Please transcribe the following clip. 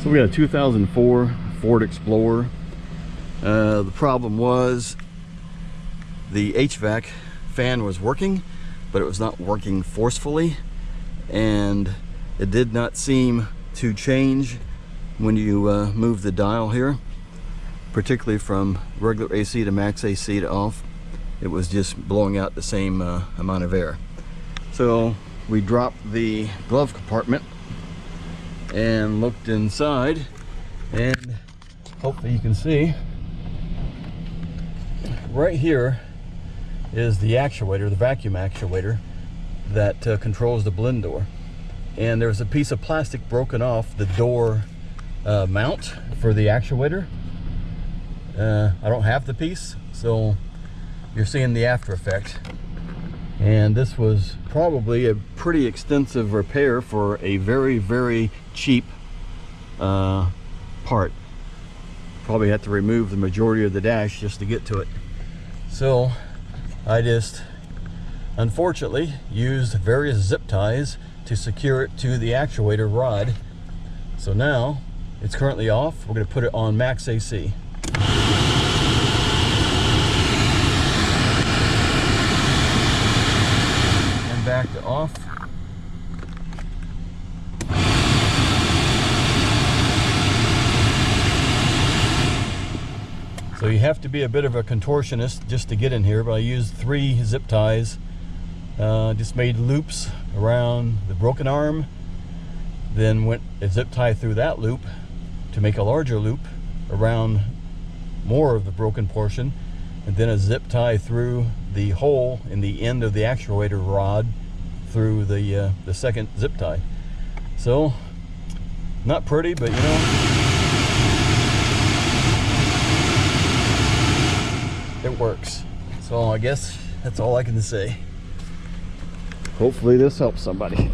So we got a 2004 Ford Explorer. The problem was the HVAC fan was working, but it was not working forcefully, and it did not seem to change when you move the dial here, particularly from regular AC to max AC to off. It was just blowing out the same amount of air. So we dropped the glove compartment and looked inside, and hopefully you can see right here is the actuator, the vacuum actuator that controls the blend door. And there's a piece of plastic broken off the door mount for the actuator. I don't have the piece, so you're seeing the after effect. And this was probably a pretty extensive repair for a very, very cheap part. Probably had to remove the majority of the dash just to get to it. So I just unfortunately used various zip ties to secure it to the actuator rod. So now it's currently off. We're going to put it on max AC. And back to off. So you have to be a bit of a contortionist just to get in here, but I used 3 zip ties. Just made loops around the broken arm, then went a zip tie through that loop to make a larger loop around more of the broken portion, and then a zip tie through the hole in the end of the actuator rod through the second zip tie. So not pretty, but you know, it works. So I guess that's all I can say. Hopefully this helps somebody.